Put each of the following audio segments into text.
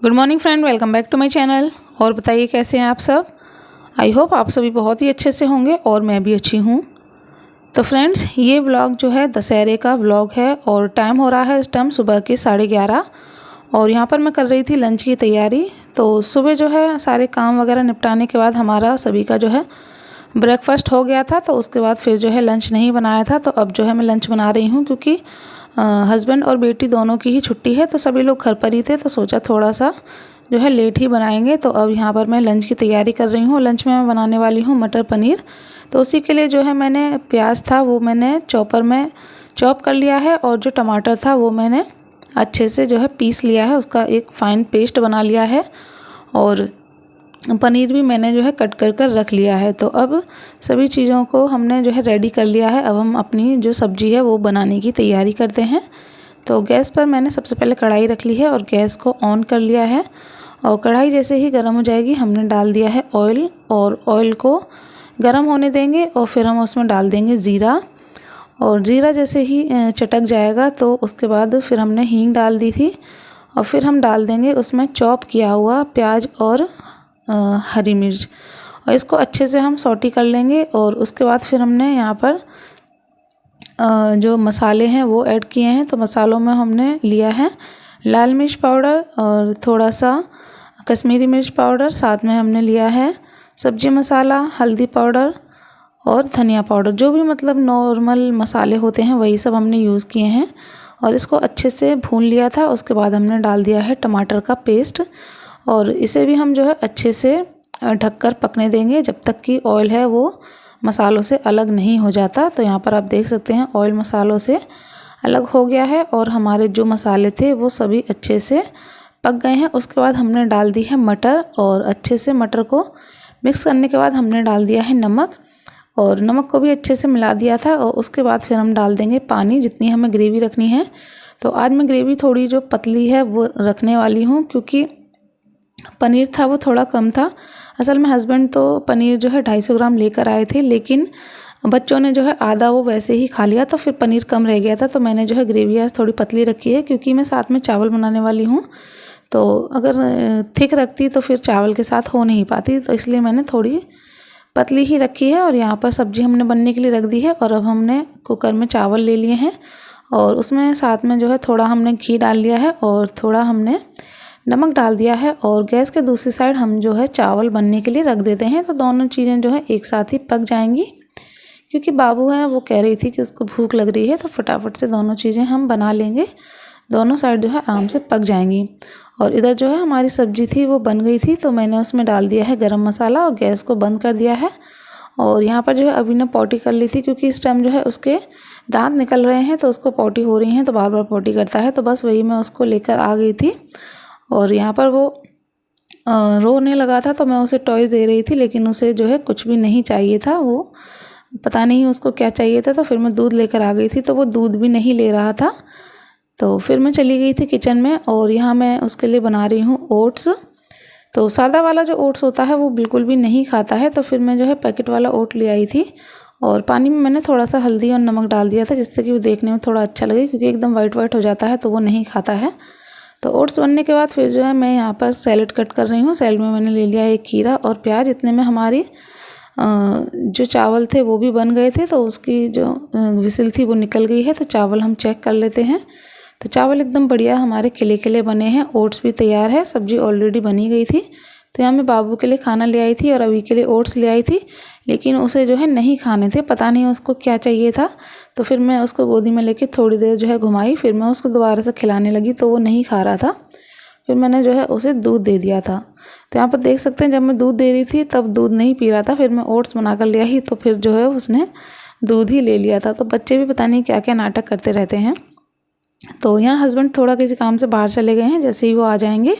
Good morning friend, welcome back to my channel. और बताइए कैसे हैं आप सब। आई होप आप सभी बहुत ही अच्छे से होंगे और मैं भी अच्छी हूँ। तो फ्रेंड्स, ये व्लॉग जो है दशहरे का व्लॉग है और टाइम हो रहा है इस टाइम सुबह के 11:30 और यहाँ पर मैं कर रही थी लंच की तैयारी। तो सुबह जो है सारे काम वगैरह निपटाने के बाद हमारा सभी का जो है ब्रेकफास्ट हो गया था। तो उसके बाद फिर जो है लंच नहीं बनाया था। तो अब जो है मैं लंच बना रही हूँ क्योंकि हस्बैंड और बेटी दोनों की ही छुट्टी है, तो सभी लोग घर पर ही थे। तो सोचा थोड़ा सा जो है लेट ही बनाएंगे। तो अब यहाँ पर मैं लंच की तैयारी कर रही हूँ। लंच में मैं बनाने वाली हूँ मटर पनीर। तो उसी के लिए जो है मैंने प्याज था वो मैंने चॉपर में चॉप कर लिया है और जो टमाटर था वो मैंने अच्छे से जो है पीस लिया है, उसका एक फ़ाइन पेस्ट बना लिया है। और पनीर भी मैंने जो है कट कर कर रख लिया है। तो अब सभी चीज़ों को हमने जो है रेडी कर लिया है। अब हम अपनी जो सब्ज़ी है वो बनाने की तैयारी करते हैं। तो गैस पर मैंने सबसे पहले कढ़ाई रख ली है और गैस को ऑन कर लिया है। और कढ़ाई जैसे ही गर्म हो जाएगी हमने डाल दिया है ऑयल, और ऑयल को गर्म होने देंगे और फिर हम उसमें डाल देंगे ज़ीरा। और ज़ीरा जैसे ही चटक जाएगा तो उसके बाद फिर हमने हींग डाल दी थी। और फिर हम डाल देंगे उसमें चॉप किया हुआ प्याज और हरी मिर्च, और इसको अच्छे से हम सौटी कर लेंगे। और उसके बाद फिर हमने यहाँ पर जो मसाले हैं वो ऐड किए हैं। तो मसालों में हमने लिया है लाल मिर्च पाउडर और थोड़ा सा कश्मीरी मिर्च पाउडर, साथ में हमने लिया है सब्जी मसाला, हल्दी पाउडर और धनिया पाउडर। जो भी मतलब नॉर्मल मसाले होते हैं वही सब हमने यूज़ किए हैं। और इसको अच्छे से भून लिया था। उसके बाद हमने डाल दिया है टमाटर का पेस्ट, और इसे भी हम जो है अच्छे से ढककर पकने देंगे जब तक कि ऑयल है वो मसालों से अलग नहीं हो जाता। तो यहाँ पर आप देख सकते हैं ऑयल मसालों से अलग हो गया है और हमारे जो मसाले थे वो सभी अच्छे से पक गए हैं। उसके बाद हमने डाल दी है मटर, और अच्छे से मटर को मिक्स करने के बाद हमने डाल दिया है नमक, और नमक को भी अच्छे से मिला दिया था। और उसके बाद फिर हम डाल देंगे पानी, जितनी हमें ग्रेवी रखनी है। तो आज मैं ग्रेवी थोड़ी जो पतली है वो रखने वाली हूँ क्योंकि पनीर था वो थोड़ा कम था। असल में हस्बैंड तो पनीर जो है 250 ग्राम लेकर आए थे, लेकिन बच्चों ने जो है आधा वो वैसे ही खा लिया, तो फिर पनीर कम रह गया था। तो मैंने जो है ग्रेवी आज थोड़ी पतली रखी है क्योंकि मैं साथ में चावल बनाने वाली हूँ। तो अगर थिक रखती तो फिर चावल के साथ हो नहीं पाती, तो इसलिए मैंने थोड़ी पतली ही रखी है। और यहाँ पर सब्ज़ी हमने बनने के लिए रख दी है। और अब हमने कुकर में चावल ले लिए हैं और उसमें साथ में जो है थोड़ा हमने घी डाल लिया है और थोड़ा हमने नमक डाल दिया है। और गैस के दूसरी साइड हम जो है चावल बनने के लिए रख देते हैं। तो दोनों चीज़ें जो है एक साथ ही पक जाएंगी क्योंकि बाबू है वो कह रही थी कि उसको भूख लग रही है, तो फटाफट से दोनों चीज़ें हम बना लेंगे। दोनों साइड जो है आराम से पक जाएंगी। और इधर जो है हमारी सब्ज़ी थी वो बन गई थी, तो मैंने उसमें डाल दिया है गरम मसाला और गैस को बंद कर दिया है। और यहाँ पर जो है अभी ने पॉटी कर ली थी क्योंकि इस टाइम जो है उसके दांत निकल रहे हैं, तो उसको पॉटी हो रही हैं, तो बार बार पॉटी करता है। तो बस वही मैं उसको लेकर आ गई थी। और यहाँ पर वो रोने लगा था, तो मैं उसे टॉयज़ दे रही थी, लेकिन उसे जो है कुछ भी नहीं चाहिए था। वो पता नहीं उसको क्या चाहिए था। तो फिर मैं दूध लेकर आ गई थी, तो वो दूध भी नहीं ले रहा था। तो फिर मैं चली गई थी किचन में और यहाँ मैं उसके लिए बना रही हूँ ओट्स। तो सादा वाला जो ओट्स होता है वो बिल्कुल भी नहीं खाता है, तो फिर मैं जो है पैकेट वाला ओट ले आई थी। और पानी में मैंने थोड़ा सा हल्दी और नमक डाल दिया था जिससे कि वो देखने में थोड़ा अच्छा लगे, क्योंकि एकदम वाइट वाइट हो जाता है तो वो नहीं खाता है। तो ओट्स बनने के बाद फिर जो है मैं यहाँ पर सैलेड कट कर रही हूँ। सैलेड में मैंने ले लिया एक खीरा और प्याज। इतने में हमारी जो चावल थे वो भी बन गए थे, तो उसकी जो विसिल थी वो निकल गई है। तो चावल हम चेक कर लेते हैं। तो चावल एकदम बढ़िया हमारे खिले खिले बने हैं। ओट्स भी तैयार है, सब्जी ऑलरेडी बनी गई थी। तो यहाँ मैं बाबू के लिए खाना ले आई थी और अभी के लिए ओट्स ले आई थी, लेकिन उसे जो है नहीं खाने थे, पता नहीं उसको क्या चाहिए था। तो फिर मैं उसको गोदी में लेके थोड़ी देर जो है घुमाई, फिर मैं उसको दोबारा से खिलाने लगी तो वो नहीं खा रहा था। फिर मैंने जो है उसे दूध दे दिया था। तो यहाँ पर देख सकते हैं जब मैं दूध दे रही थी तब दूध नहीं पी रहा था, फिर मैं ओट्स बना कर ले आई तो फिर जो है उसने दूध ही ले लिया था। तो बच्चे भी पता नहीं क्या क्या नाटक करते रहते हैं। तो यहाँ हस्बैंड थोड़ा किसी काम से बाहर चले गए हैं, जैसे ही वो आ जाएंगे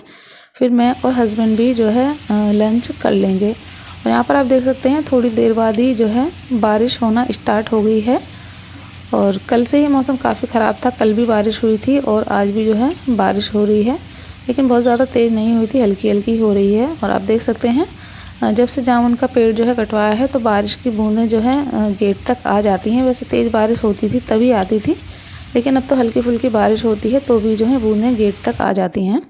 फिर मैं और हस्बैंड भी जो है लंच कर लेंगे। और यहाँ पर आप देख सकते हैं थोड़ी देर बाद ही जो है बारिश होना स्टार्ट हो गई है। और कल से ही मौसम काफ़ी ख़राब था, कल भी बारिश हुई थी और आज भी जो है बारिश हो रही है, लेकिन बहुत ज़्यादा तेज़ नहीं हुई थी, हल्की हल्की हो रही है। और आप देख सकते हैं जब से जामुन का पेड़ जो है कटवाया है तो बारिश की बूंदें जो है गेट तक आ जाती हैं। वैसे तेज़ बारिश होती थी तभी आती थी, लेकिन अब तो हल्की फुल्की बारिश होती है तो भी जो है बूंदें गेट तक आ जाती हैं।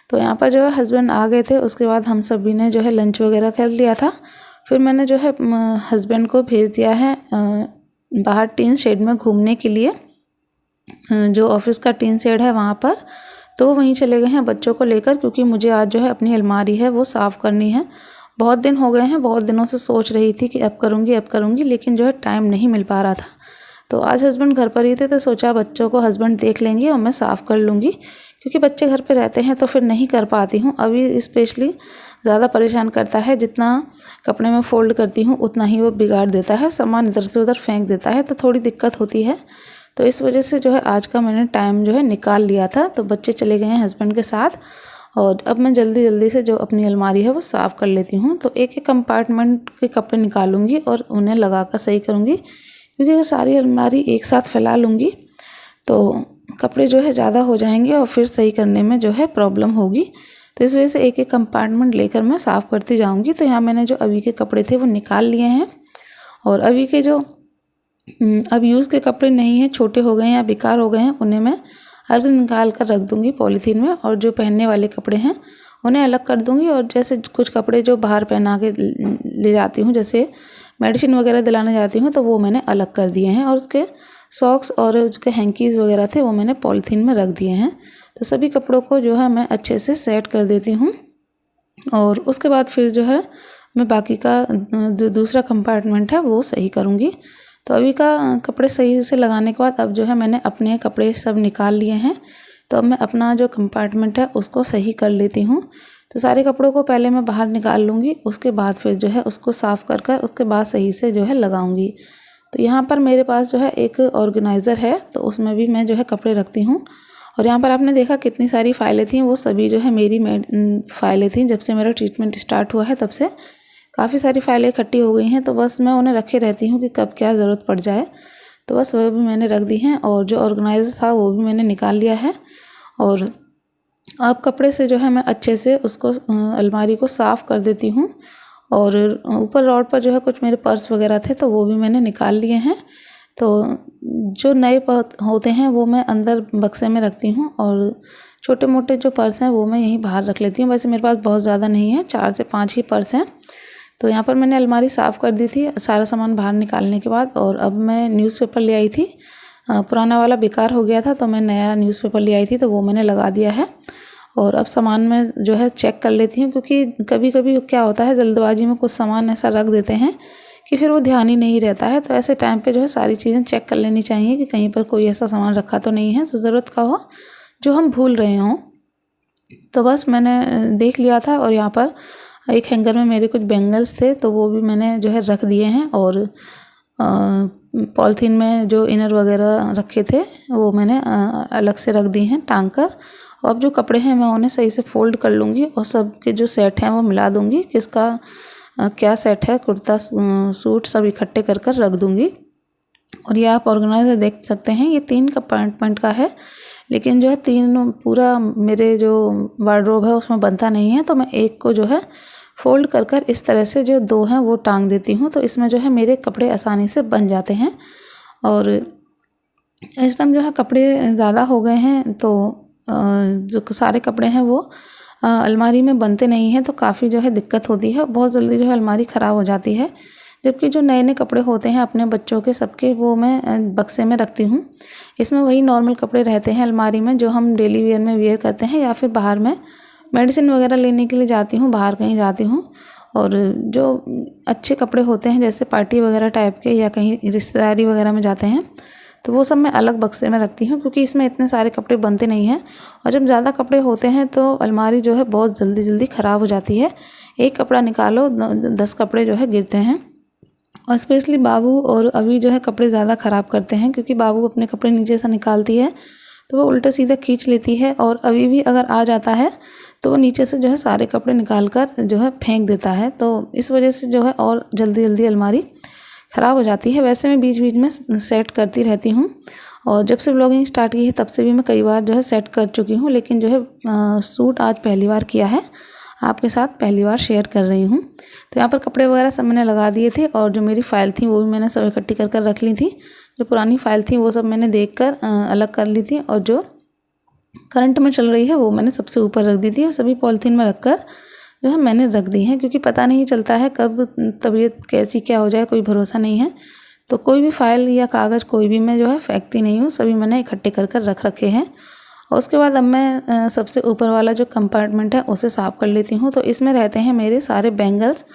तो यहाँ पर जो है हस्बैंड आ गए थे, उसके बाद हम सभी ने जो है लंच वगैरह कर लिया था। फिर मैंने जो है हस्बैंड को भेज दिया है बाहर टीन शेड में घूमने के लिए, जो ऑफिस का टीन शेड है वहाँ पर। तो वो वहीं चले गए हैं बच्चों को लेकर, क्योंकि मुझे आज जो है अपनी अलमारी है वो साफ़ करनी है। बहुत दिन हो गए हैं, बहुत दिनों से सोच रही थी कि अब करूँगी, लेकिन जो है टाइम नहीं मिल पा रहा था। तो आज हस्बैंड घर पर ही थे, तो सोचा बच्चों को हस्बैंड देख लेंगे और मैं साफ़ कर लूँगी, क्योंकि बच्चे घर पे रहते हैं तो फिर नहीं कर पाती हूँ। अभी स्पेशली ज़्यादा परेशान करता है, जितना कपड़े में फ़ोल्ड करती हूँ उतना ही वो बिगाड़ देता है, सामान इधर से उधर फेंक देता है, तो थोड़ी दिक्कत होती है। तो इस वजह से जो है आज का मैंने टाइम जो है निकाल लिया था। तो बच्चे चले गए हैं हस्बैंड के साथ, और अब मैं जल्दी जल्दी से जो अपनी अलमारी है वो साफ़ कर लेती हूँ। तो एक एक कंपार्टमेंट के कपड़े निकालूंगी और उन्हें लगा कर सही करूँगी, क्योंकि सारी अलमारी एक साथ फैला लूँगी तो कपड़े जो है ज़्यादा हो जाएंगे और फिर सही करने में जो है प्रॉब्लम होगी। तो इस वजह से एक एक कंपार्टमेंट लेकर मैं साफ़ करती जाऊँगी। तो यहाँ मैंने जो अभी के कपड़े थे वो निकाल लिए हैं, और अभी के जो अब यूज़ के कपड़े नहीं हैं, छोटे हो गए हैं या बेकार हो गए हैं, उन्हें मैं अलग निकाल कर रख दूँगी पॉलीथीन में, और जो पहनने वाले कपड़े हैं उन्हें अलग कर दूँगी। और जैसे कुछ कपड़े जो बाहर पहना के ले जाती हूँ, जैसे मेडिसिन वगैरह दिलाने जाती हूँ, तो वो मैंने अलग कर दिए हैं। और उसके सॉक्स और उसके हैंकीज़ वगैरह थे वो मैंने पॉलीथीन में रख दिए हैं। तो सभी कपड़ों को जो है मैं अच्छे से सेट कर देती हूँ, और उसके बाद फिर जो है मैं बाकी का जो दूसरा कंपार्टमेंट है वो सही करूँगी। तो अभी का कपड़े सही से लगाने के बाद अब जो है मैंने अपने कपड़े सब निकाल लिए हैं। तो अब मैं अपना जो कंपार्टमेंट है उसको सही कर लेती हूँ। तो सारे कपड़ों को पहले मैं बाहर निकाल लूँगी, उसके बाद फिर जो है उसको साफ़ कर कर उसके बाद सही से जो है लगाऊँगी। तो यहाँ पर मेरे पास जो है एक ऑर्गेनाइज़र है, तो उसमें भी मैं जो है कपड़े रखती हूँ। और यहाँ पर आपने देखा कितनी सारी फाइलें थी, वो सभी जो है मेरी फाइलें थी। जब से मेरा ट्रीटमेंट स्टार्ट हुआ है तब से काफ़ी सारी फाइलें इकट्ठी हो गई हैं, तो बस मैं उन्हें रखे रहती हूँ कि कब क्या ज़रूरत पड़ जाए। तो बस वह भी मैंने रख दी हैं, और जो ऑर्गेनाइज़र था वो भी मैंने निकाल लिया है। और अब कपड़े से जो है मैं अच्छे से उसको अलमारी को साफ़ कर देती हूँ। और ऊपर रॉड पर जो है कुछ मेरे पर्स वगैरह थे, तो वो भी मैंने निकाल लिए हैं। तो जो नए होते हैं वो मैं अंदर बक्से में रखती हूँ, और छोटे मोटे जो पर्स हैं वो मैं यहीं बाहर रख लेती हूँ। वैसे मेरे पास बहुत ज़्यादा नहीं है, 4 से 5 ही पर्स हैं। तो यहाँ पर मैंने अलमारी साफ़ कर दी थी सारा सामान बाहर निकालने के बाद। और अब मैं न्यूज़पेपर ले आई थी, पुराना वाला बेकार हो गया था, तो मैं नया न्यूज़पेपर ले आई थी, तो वो मैंने लगा दिया है। और अब सामान में जो है चेक कर लेती हूँ, क्योंकि कभी कभी क्या होता है जल्दबाजी में कुछ सामान ऐसा रख देते हैं कि फिर वो ध्यान ही नहीं रहता है। तो ऐसे टाइम पे जो है सारी चीज़ें चेक कर लेनी चाहिए कि कहीं पर कोई ऐसा सामान रखा तो नहीं है जो ज़रूरत का हो, जो हम भूल रहे हों। तो बस मैंने देख लिया था, और यहाँ पर एक हैंगर में मेरे कुछ बैंगल्स थे, तो वो भी मैंने जो है रख दिए हैं। और पॉलीथीन में जो इनर वगैरह रखे थे वो मैंने अलग से रख दिए हैं टांग कर। अब जो कपड़े हैं मैं उन्हें सही से फ़ोल्ड कर लूँगी, और सब के जो सेट हैं वो मिला दूँगी, किसका क्या सेट है, कुर्ता सूट सब इकट्ठे कर कर रख दूँगी। और ये आप ऑर्गेनाइजर देख सकते हैं, ये 3 कंपार्टमेंट का है, लेकिन जो है 3 पूरा मेरे जो वार्डरोब है उसमें बनता नहीं है। तो मैं एक को जो है फ़ोल्ड कर कर इस तरह से जो 2 हैं वो टांग देती हूँ, तो इसमें जो है मेरे कपड़े आसानी से बन जाते हैं। और इस टाइम जो है कपड़े ज़्यादा हो गए हैं, तो जो सारे कपड़े हैं वो अलमारी में बनते नहीं हैं, तो काफ़ी जो है दिक्कत होती है, बहुत जल्दी जो है अलमारी ख़राब हो जाती है। जबकि जो नए नए कपड़े होते हैं अपने बच्चों के सबके, वो मैं बक्से में रखती हूँ। इसमें वही नॉर्मल कपड़े रहते हैं अलमारी में जो हम डेली वेयर में वेयर करते हैं, या फिर बाहर में मेडिसिन वगैरह लेने के लिए जाती हूँ, बाहर कहीं जाती हूँ। और जो अच्छे कपड़े होते हैं जैसे पार्टी वगैरह टाइप के, या कहीं रिश्तेदारी वगैरह में जाते हैं, तो वो सब मैं अलग बक्से में रखती हूँ, क्योंकि इसमें इतने सारे कपड़े बनते नहीं हैं। और जब ज़्यादा कपड़े होते हैं तो अलमारी जो है बहुत जल्दी जल्दी ख़राब हो जाती है। एक कपड़ा निकालो 10 कपड़े जो है गिरते हैं। और स्पेशली बाबू और अभी जो है कपड़े ज़्यादा ख़राब करते हैं, क्योंकि बाबू अपने कपड़े नीचे से निकालती है तो वो उल्टा सीधा खींच लेती है, और अभी भी अगर आ जाता है तो वो नीचे से जो है सारे कपड़े निकाल कर जो है फेंक देता है। तो इस वजह से जो है और जल्दी जल्दी अलमारी ख़राब हो जाती है। वैसे मैं बीच बीच में सेट करती रहती हूँ, और जब से ब्लॉगिंग स्टार्ट की है तब से भी मैं कई बार जो है सेट कर चुकी हूँ, लेकिन जो है सूट आज पहली बार किया है, आपके साथ पहली बार शेयर कर रही हूँ। तो यहाँ पर कपड़े वगैरह सब मैंने लगा दिए थे, और जो मेरी फ़ाइल थी वो भी मैंने सब इकट्ठी कर रख ली थी। जो पुरानी फ़ाइल थी वो सब मैंने देख कर अलग कर ली थी, और जो करंट में चल रही है वो मैंने सबसे ऊपर रख दी थी और सभी पॉलीथीन में रखकर जो है मैंने रख दी हैं, क्योंकि पता नहीं चलता है कब तबीयत कैसी क्या हो जाए, कोई भरोसा नहीं है। तो कोई भी फाइल या कागज़ कोई भी मैं जो है फेंकती नहीं हूँ, सभी मैंने इकट्ठे कर कर रख रखे हैं। और उसके बाद अब मैं सबसे ऊपर वाला जो कंपार्टमेंट है उसे साफ़ कर लेती हूँ। तो इसमें रहते हैं मेरे सारे बैंगल्स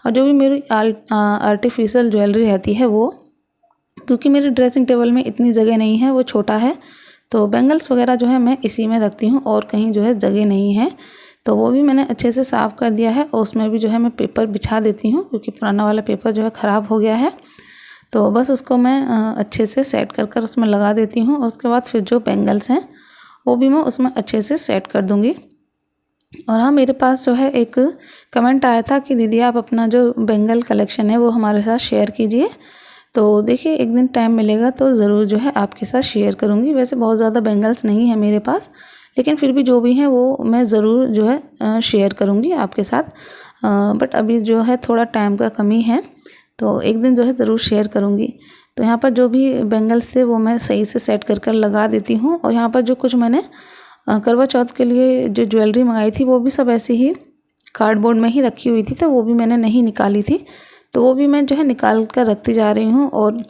और जो भी मेरी आर्टिफिशियल ज्वेलरी रहती है वो, क्योंकि मेरे ड्रेसिंग टेबल में इतनी जगह नहीं है, वो छोटा है, तो बैंगल्स वगैरह जो है मैं इसी में रखती हूँ और कहीं जो है जगह नहीं है। तो वो भी मैंने अच्छे से साफ़ कर दिया है और उसमें भी जो है मैं पेपर बिछा देती हूँ, क्योंकि पुराना वाला पेपर जो है ख़राब हो गया है। तो बस उसको मैं अच्छे से सेट कर कर उसमें लगा देती हूँ और उसके बाद फिर जो बैंगल्स हैं वो भी मैं उसमें अच्छे से सेट कर दूँगी। और हाँ, मेरे पास जो है एक कमेंट आया था कि दीदी आप अपना जो बैंगल कलेक्शन है वो हमारे साथ शेयर कीजिए। तो देखिए एक दिन टाइम मिलेगा तो ज़रूर जो है आपके साथ शेयर करूँगी। वैसे बहुत ज़्यादा बैंगल्स नहीं है मेरे पास, लेकिन फिर भी जो भी हैं वो मैं ज़रूर जो है शेयर करूँगी आपके साथ। बट अभी जो है थोड़ा टाइम का कमी है, तो एक दिन जो है ज़रूर शेयर करूँगी। तो यहाँ पर जो भी बैंगल्स थे वो मैं सही से सेट कर कर लगा देती हूँ। और यहाँ पर जो कुछ मैंने करवा चौथ के लिए जो ज्वेलरी मंगाई थी वो भी सब ऐसे ही कार्डबोर्ड में ही रखी हुई थी, तो वो भी मैंने नहीं निकाली थी, तो वो भी मैं जो है निकाल कर रखती जा रही हूँ। और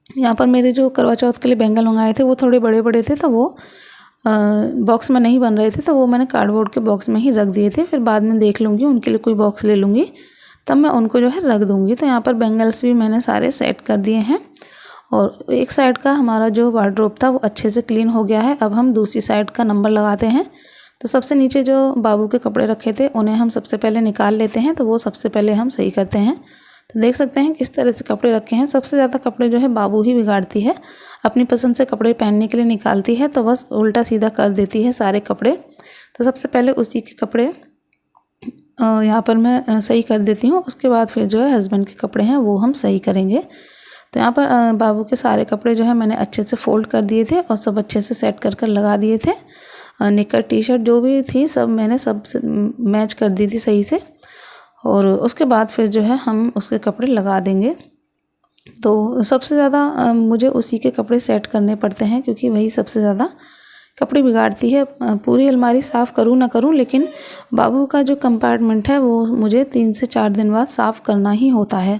यहाँ पर मेरे जो करवा चौथ के लिए बैंगल मंगाए थे वो थोड़े बड़े बड़े थे, तो वो बॉक्स में नहीं बन रहे थे, तो वो मैंने कार्डबोर्ड के बॉक्स में ही रख दिए थे। फिर बाद में देख लूँगी, उनके लिए कोई बॉक्स ले लूँगी तब मैं उनको जो है रख दूँगी। तो यहाँ पर बैंगल्स भी मैंने सारे सेट कर दिए हैं और एक साइड का हमारा जो वार्डरोब था वो अच्छे से क्लीन हो गया है। अब हम दूसरी साइड का नंबर लगाते हैं। तो सबसे नीचे जो बाबू के कपड़े रखे थे उन्हें हम सबसे पहले निकाल लेते हैं, तो वो सबसे पहले हम सही करते हैं। तो देख सकते हैं किस तरह से कपड़े रखे हैं। सबसे ज़्यादा कपड़े जो है बाबू ही बिगाड़ती है, अपनी पसंद से कपड़े पहनने के लिए निकालती है तो बस उल्टा सीधा कर देती है सारे कपड़े। तो सबसे पहले उसी के कपड़े यहाँ पर मैं सही कर देती हूँ। उसके बाद फिर जो है हस्बैंड के कपड़े हैं वो हम सही करेंगे। तो यहाँ पर बाबू के सारे कपड़े जो है मैंने अच्छे से फ़ोल्ड कर दिए थे और सब अच्छे से सेट कर कर लगा दिए थे। निकर टी शर्ट जो भी थी सब मैंने सब मैच कर दी थी सही से। और उसके बाद फिर जो है हम उसके कपड़े लगा देंगे। तो सबसे ज़्यादा मुझे उसी के कपड़े सेट करने पड़ते हैं, क्योंकि वही सबसे ज़्यादा कपड़े बिगाड़ती है। पूरी अलमारी साफ़ करूँ ना करूँ, लेकिन बाबू का जो कंपार्टमेंट है वो मुझे 3 से 4 दिन बाद साफ़ करना ही होता है।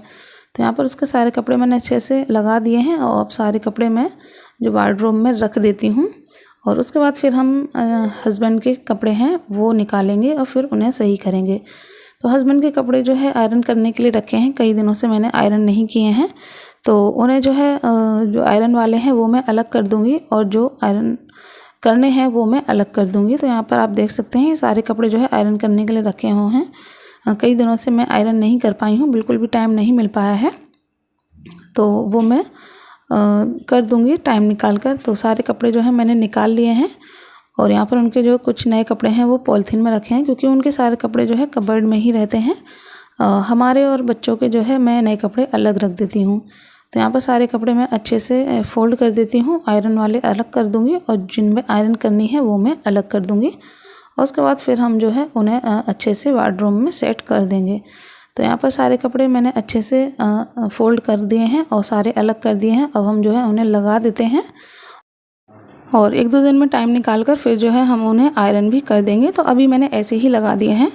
तो यहाँ पर उसके सारे कपड़े मैंने अच्छे से लगा दिए हैं और अब सारे कपड़े मैं जो वार्डरोब में रख देती हूँ। और उसके बाद फिर हम हस्बैंड के कपड़े हैं वो निकालेंगे और फिर उन्हें सही करेंगे। तो हस्बैंड के कपड़े जो है आयरन करने के लिए रखे हैं, कई दिनों से मैंने आयरन नहीं किए हैं, तो उन्हें जो है जो आयरन वाले हैं वो मैं अलग कर दूँगी और जो आयरन करने हैं वो मैं अलग कर दूँगी। तो यहाँ पर आप देख सकते हैं ये सारे कपड़े जो है आयरन करने के लिए रखे हुए हैं। कई दिनों से मैं आयरन नहीं कर पाई हूँ, बिल्कुल भी टाइम नहीं मिल पाया है, तो वो मैं कर दूँगी टाइम निकाल कर। तो सारे कपड़े जो है मैंने निकाल लिए हैं और यहाँ पर उनके जो कुछ नए कपड़े हैं वो पॉलीथीन में रखे हैं, क्योंकि उनके सारे कपड़े जो है कबर्ड में ही रहते हैं। हमारे और बच्चों के जो है मैं नए कपड़े अलग रख देती हूँ। तो यहाँ पर सारे कपड़े मैं अच्छे से फोल्ड कर देती हूँ, आयरन वाले अलग कर दूँगी और जिनमें आयरन करनी है वो मैं अलग कर दूँगी। और उसके बाद फिर हम जो है उन्हें अच्छे से वार्डरोब में सेट कर देंगे। तो यहाँ पर सारे कपड़े मैंने अच्छे से फोल्ड कर दिए हैं और सारे अलग कर दिए हैं। अब हम जो है उन्हें लगा देते हैं और 1-2 दिन में टाइम निकाल कर फिर जो है हम उन्हें आयरन भी कर देंगे। तो अभी मैंने ऐसे ही लगा दिए हैं।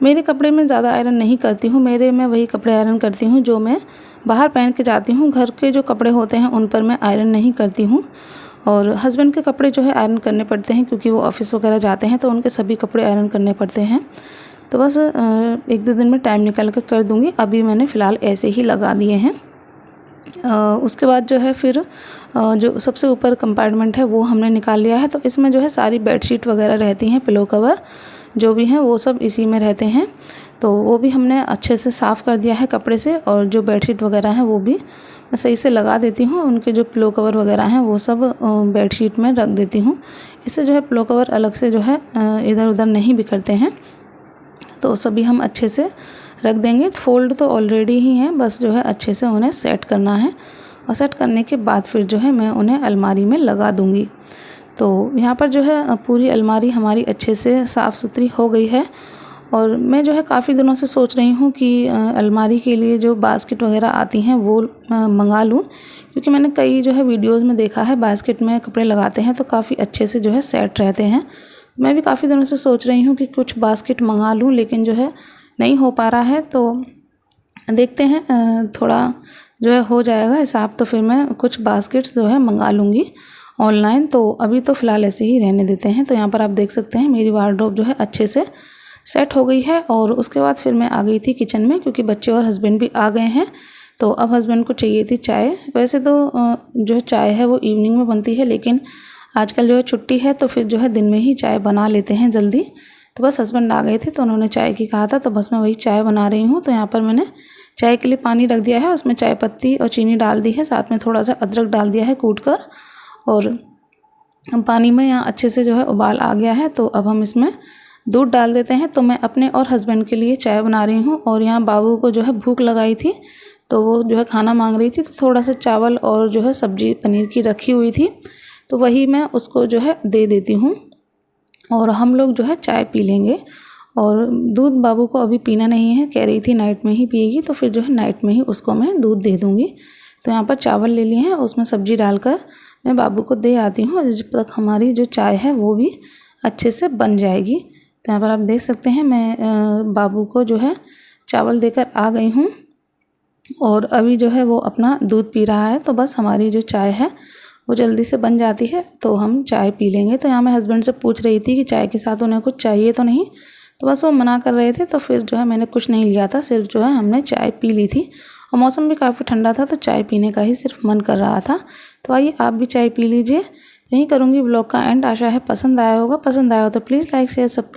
मेरे कपड़े में ज़्यादा आयरन नहीं करती हूँ, मेरे मैं वही कपड़े आयरन करती हूँ जो मैं बाहर पहन के जाती हूँ। घर के जो कपड़े होते हैं उन पर मैं आयरन नहीं करती हूँ। और हस्बैंड के कपड़े जो है आयरन करने पड़ते हैं, क्योंकि वो ऑफिस वगैरह जाते हैं तो उनके सभी कपड़े आयरन करने पड़ते हैं। तो बस 1-2 दिन में टाइम निकाल कर दूँगी। अभी मैंने फ़िलहाल ऐसे ही लगा दिए हैं। उसके बाद जो है फिर जो सबसे ऊपर कंपार्टमेंट है वो हमने निकाल लिया है। तो इसमें जो है सारी बेडशीट वगैरह रहती हैं, पिलो कवर जो भी हैं वो सब इसी में रहते हैं। तो वो भी हमने अच्छे से साफ़ कर दिया है कपड़े से और जो बेडशीट वगैरह हैं वो भी मैं सही से लगा देती हूँ। उनके जो पिलो कवर वगैरह हैं वो सब बेडशीट में रख देती हूँ। इससे जो है पिलो कवर अलग से जो है इधर उधर नहीं बिखरते हैं। तो सभी हम अच्छे से रख देंगे। फोल्ड तो ऑलरेडी ही हैं, बस जो है अच्छे से उन्हें सेट करना है और सेट करने के बाद फिर जो है मैं उन्हें अलमारी में लगा दूँगी। तो यहाँ पर जो है पूरी अलमारी हमारी अच्छे से साफ़ सुथरी हो गई है। और मैं जो है काफ़ी दिनों से सोच रही हूँ कि अलमारी के लिए जो बास्केट वगैरह आती हैं वो मंगा लूँ, क्योंकि मैंने कई जो है वीडियोज़ में देखा है बास्केट में कपड़े लगाते हैं तो काफ़ी अच्छे से जो है सेट रहते हैं। मैं भी काफ़ी दिनों से सोच रही हूँ कि कुछ बास्केट मंगा लूँ, लेकिन जो है नहीं हो पा रहा है। तो देखते हैं थोड़ा जो है हो जाएगा हिसाब तो फिर मैं कुछ बास्केट्स जो है मंगा लूँगी ऑनलाइन। तो अभी तो फ़िलहाल ऐसे ही रहने देते हैं। तो यहाँ पर आप देख सकते हैं मेरी वार्डरोब जो है अच्छे से सेट हो गई है। और उसके बाद फिर मैं आ गई थी किचन में, क्योंकि बच्चे और हस्बैंड भी आ गए हैं। तो अब हस्बैंड को चाहिए थी चाय। वैसे तो जो है चाय है वो इवनिंग में बनती है, लेकिन आजकल जो है छुट्टी है तो फिर जो है दिन में ही चाय बना लेते हैं जल्दी। तो बस हस्बैंड आ गए थे तो उन्होंने चाय की कहा था, तो बस मैं वही चाय बना रही हूँ। तो यहाँ पर मैंने चाय के लिए पानी रख दिया है, उसमें चाय पत्ती और चीनी डाल दी है, साथ में थोड़ा सा अदरक डाल दिया है कूट कर। और पानी में यहाँ अच्छे से जो है उबाल आ गया है। तो अब हम इसमें दूध डाल देते हैं। तो मैं अपने और हस्बैंड के लिए चाय बना रही हूँ। और यहाँ बाबू को जो है भूख लगाई थी तो वो जो है खाना मांग रही थी, तो थोड़ा सा चावल और जो है सब्जी पनीर की रखी हुई थी, तो वही मैं उसको जो है दे देती हूँ और हम लोग जो है चाय पी लेंगे। और दूध बाबू को अभी पीना नहीं है, कह रही थी नाइट में ही पिएगी, तो फिर जो है नाइट में ही उसको मैं दूध दे दूँगी। तो यहाँ पर चावल ले लिए हैं, उसमें सब्जी डालकर मैं बाबू को दे आती हूँ, जब तक हमारी जो चाय है वो भी अच्छे से बन जाएगी। तो यहाँ पर आप देख सकते हैं मैं बाबू को जो है चावल देकर आ गई हूँ और अभी जो है वो अपना दूध पी रहा है। तो बस हमारी जो चाय है वो जल्दी से बन जाती है, तो हम चाय पी लेंगे। तो यहाँ मैं हस्बैंड से पूछ रही थी कि चाय के साथ उन्हें कुछ चाहिए तो नहीं, तो बस वो मना कर रहे थे। तो फिर जो है मैंने कुछ नहीं लिया था, सिर्फ जो है हमने चाय पी ली थी। और मौसम भी काफ़ी ठंडा था तो चाय पीने का ही सिर्फ मन कर रहा था। तो आइए आप भी चाय पी लीजिए। यहीं करूँगी ब्लॉग का एंड। आशा है पसंद आया होगा। पसंद आया हो तो प्लीज़ लाइक शेयर सब्सक्राइब